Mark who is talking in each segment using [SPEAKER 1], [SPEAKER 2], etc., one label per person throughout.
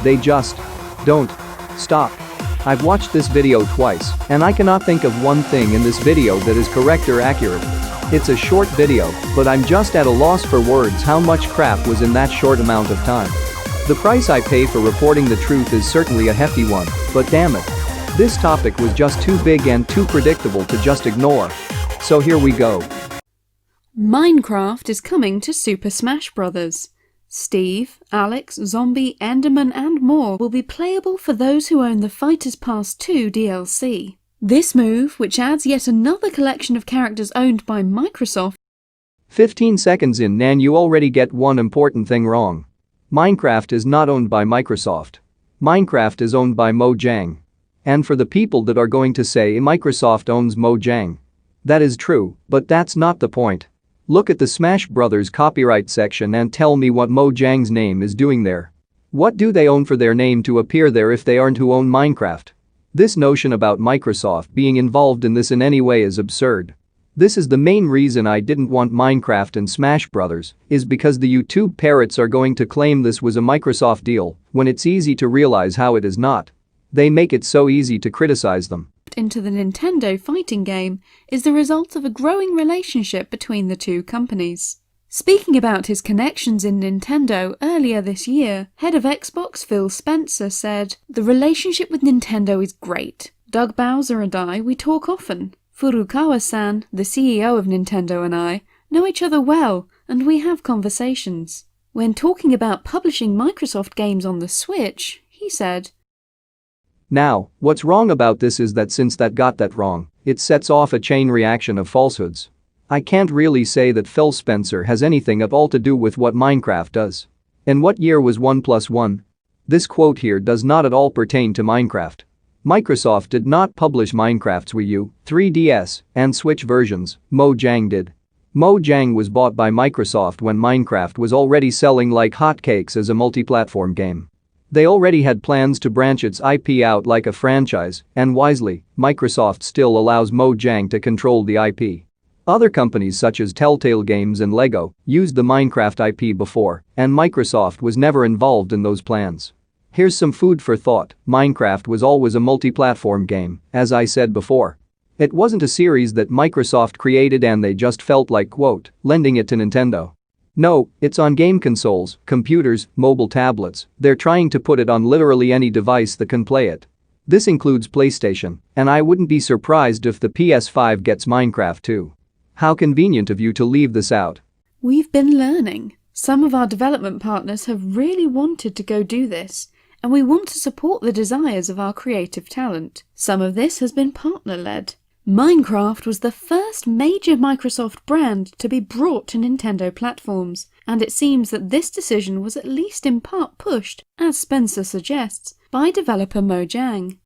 [SPEAKER 1] They just don't stop. I've watched this video twice, and I cannot think of one thing in this video that is correct or accurate. It's a short video, but I'm just at a loss for words how much crap was in that short amount of time. The price I pay for reporting the truth is certainly a hefty one, but damn it. This topic was just too big and too predictable to just ignore. So here we go.
[SPEAKER 2] Minecraft is coming to Super Smash Bros. Steve, Alex, Zombie, Enderman and more will be playable for those who own the Fighters Pass 2 DLC. This move, which adds yet another collection of characters owned by Microsoft.
[SPEAKER 1] 15 seconds in and you already get one important thing wrong. Minecraft is not owned by Microsoft. Minecraft is owned by Mojang. And for the people that are going to say Microsoft owns Mojang. That is true, but that's not the point. Look at the Smash Brothers copyright section and tell me what Mojang's name is doing there. What do they own for their name to appear there if they aren't who own Minecraft? This notion about Microsoft being involved in this in any way is absurd. This is the main reason I didn't want Minecraft and Smash Brothers, is because the YouTube parrots are going to claim this was a Microsoft deal when it's easy to realize how it is not. They make it so easy to criticize them.
[SPEAKER 2] Into the Nintendo fighting game is the result of a growing relationship between the two companies. Speaking about his connections in Nintendo earlier this year, head of Xbox Phil Spencer said, "The relationship with Nintendo is great. Doug Bowser and I, we talk often. Furukawa-san, the CEO of Nintendo and I, know each other well and we have conversations." When talking about publishing Microsoft games on the Switch, he said,
[SPEAKER 1] "Now, what's wrong about this is that since that got that wrong, it sets off a chain reaction of falsehoods. I can't really say that Phil Spencer has anything at all to do with what Minecraft does. And what year was 1+1? This quote here does not at all pertain to Minecraft. Microsoft did not publish Minecraft's Wii U, 3DS, and Switch versions, Mojang did. Mojang was bought by Microsoft when Minecraft was already selling like hotcakes as a multi-platform game. They already had plans to branch its IP out like a franchise, and wisely, Microsoft still allows Mojang to control the IP. Other companies such as Telltale Games and Lego used the Minecraft IP before, and Microsoft was never involved in those plans. Here's some food for thought. Minecraft was always a multi-platform game, as I said before. It wasn't a series that Microsoft created and they just felt like, quote, lending it to Nintendo. No, it's on game consoles, computers, mobile tablets. They're trying to put it on literally any device that can play it. This includes PlayStation, and I wouldn't be surprised if the PS5 gets Minecraft too. How convenient of you to leave this out."
[SPEAKER 2] "We've been learning. Some of our development partners have really wanted to go do this, and we want to support the desires of our creative talent. Some of this has been partner-led. Minecraft was the first major Microsoft brand to be brought to Nintendo platforms, and it seems that this decision was at least in part pushed, as Spencer suggests, by developer Mojang."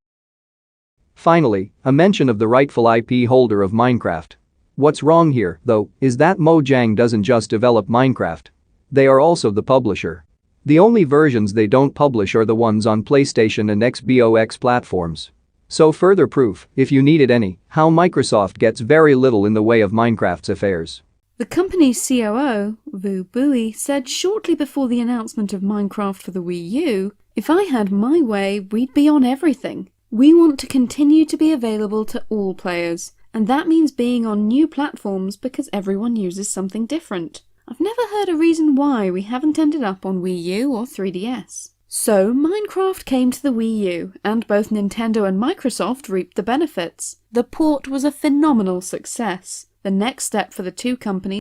[SPEAKER 1] Finally, a mention of the rightful IP holder of Minecraft. What's wrong here, though, is that Mojang doesn't just develop Minecraft. They are also the publisher. The only versions they don't publish are the ones on PlayStation and Xbox platforms. So further proof, if you needed any, how Microsoft gets very little in the way of Minecraft's affairs.
[SPEAKER 2] The company's COO, Vu Bui, said shortly before the announcement of Minecraft for the Wii U, "If I had my way, we'd be on everything. We want to continue to be available to all players, and that means being on new platforms because everyone uses something different. I've never heard a reason why we haven't ended up on Wii U or 3DS. So Minecraft came to the Wii U, and both Nintendo and Microsoft reaped the benefits. The port was a phenomenal success. The next step for the two companies."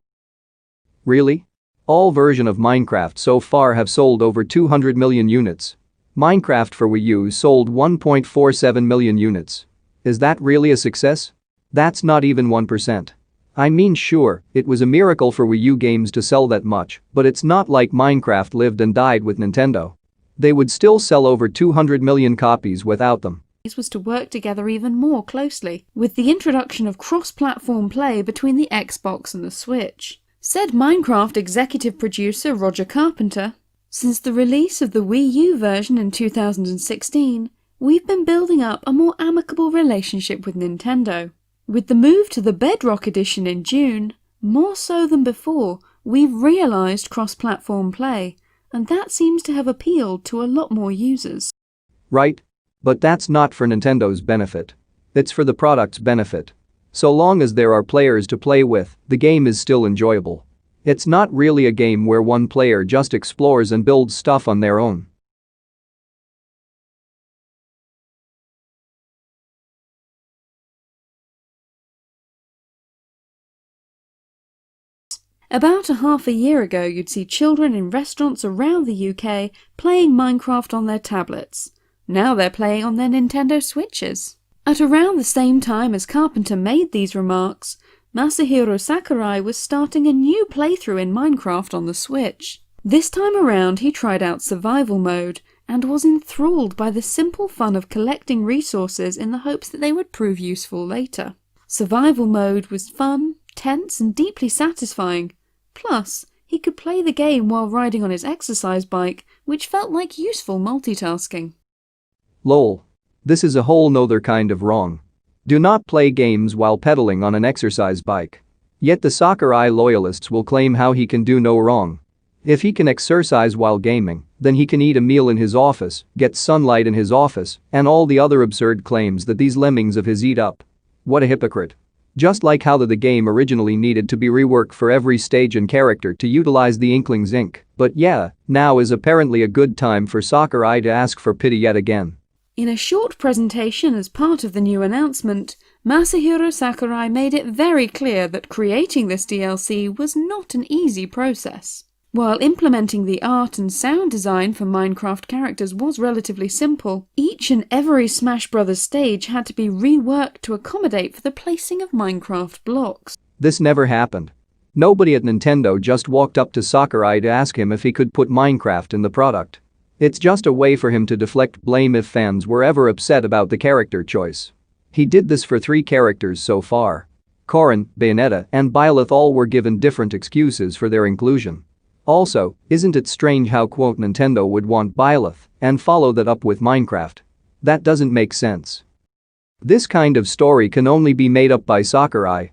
[SPEAKER 1] Really? All versions of Minecraft so far have sold over 200 million units. Minecraft for Wii U sold 1.47 million units. Is that really a success? That's not even 1%. I mean, sure, it was a miracle for Wii U games to sell that much, but it's not like Minecraft lived and died with Nintendo. They would still sell over 200 million copies without them.
[SPEAKER 2] Was to work together even more closely, with the introduction of cross-platform play between the Xbox and the Switch. Said Minecraft executive producer Roger Carpenter, "Since the release of the Wii U version in 2016, we've been building up a more amicable relationship with Nintendo. With the move to the Bedrock Edition in June, more so than before, we've realised cross-platform play, and that seems to have appealed to a lot more users.
[SPEAKER 1] Right? But that's not for Nintendo's benefit. It's for the product's benefit. So long as there are players to play with, the game is still enjoyable. It's not really a game where one player just explores and builds stuff on their own.
[SPEAKER 2] About a half a year ago, you'd see children in restaurants around the UK playing Minecraft on their tablets. Now they're playing on their Nintendo Switches. At around the same time as Carpenter made these remarks, Masahiro Sakurai was starting a new playthrough in Minecraft on the Switch. This time around he tried out survival mode and was enthralled by the simple fun of collecting resources in the hopes that they would prove useful later. Survival mode was fun, tense and deeply satisfying. Plus, he could play the game while riding on his exercise bike, which felt like useful multitasking.
[SPEAKER 1] Lol. This is a whole nother kind of wrong. Do not play games while pedaling on an exercise bike. Yet the Sakurai loyalists will claim how he can do no wrong. If he can exercise while gaming, then he can eat a meal in his office, get sunlight in his office, and all the other absurd claims that these lemmings of his eat up. What a hypocrite. Just like how the game originally needed to be reworked for every stage and character to utilize the Inklings ink. But yeah, now is apparently a good time for Sakurai to ask for pity yet again.
[SPEAKER 2] In a short presentation as part of the new announcement, Masahiro Sakurai made it very clear that creating this DLC was not an easy process. While implementing the art and sound design for Minecraft characters was relatively simple, each and every Smash Bros. Stage had to be reworked to accommodate for the placing of Minecraft blocks.
[SPEAKER 1] This never happened. Nobody at Nintendo just walked up to Sakurai to ask him if he could put Minecraft in the product. It's just a way for him to deflect blame if fans were ever upset about the character choice. He did this for 3 characters so far. Corrin, Bayonetta, and Byleth all were given different excuses for their inclusion. Also, isn't it strange how Nintendo would want Byleth and follow that up with Minecraft? That doesn't make sense. This kind of story can only be made up by Sakurai.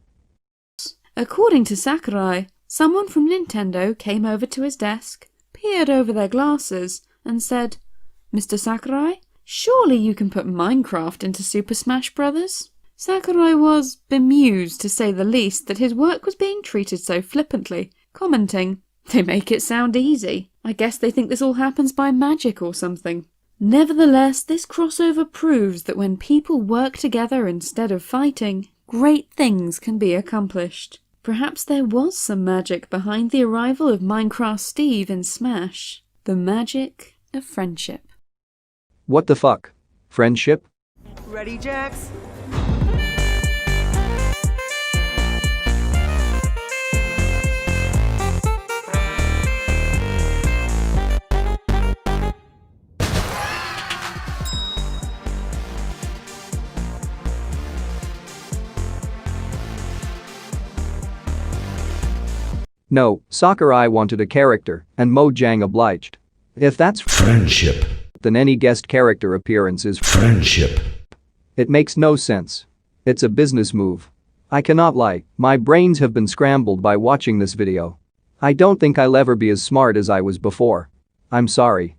[SPEAKER 2] According to Sakurai, someone from Nintendo came over to his desk, peered over their glasses, and said, "Mr. Sakurai, surely you can put Minecraft into Super Smash Bros." Sakurai was bemused, to say the least, that his work was being treated so flippantly, commenting, "They make it sound easy. I guess they think this all happens by magic or something." Nevertheless, this crossover proves that when people work together instead of fighting, great things can be accomplished. Perhaps there was some magic behind the arrival of Minecraft Steve in Smash. The magic of friendship.
[SPEAKER 1] What the fuck? Friendship?
[SPEAKER 3] Ready, Jax?
[SPEAKER 1] No, Sakurai wanted a character, and Mojang obliged. If that's
[SPEAKER 4] friendship,
[SPEAKER 1] then any guest character appearance is
[SPEAKER 4] friendship.
[SPEAKER 1] It makes no sense. It's a business move. I cannot lie, my brains have been scrambled by watching this video. I don't think I'll ever be as smart as I was before. I'm sorry.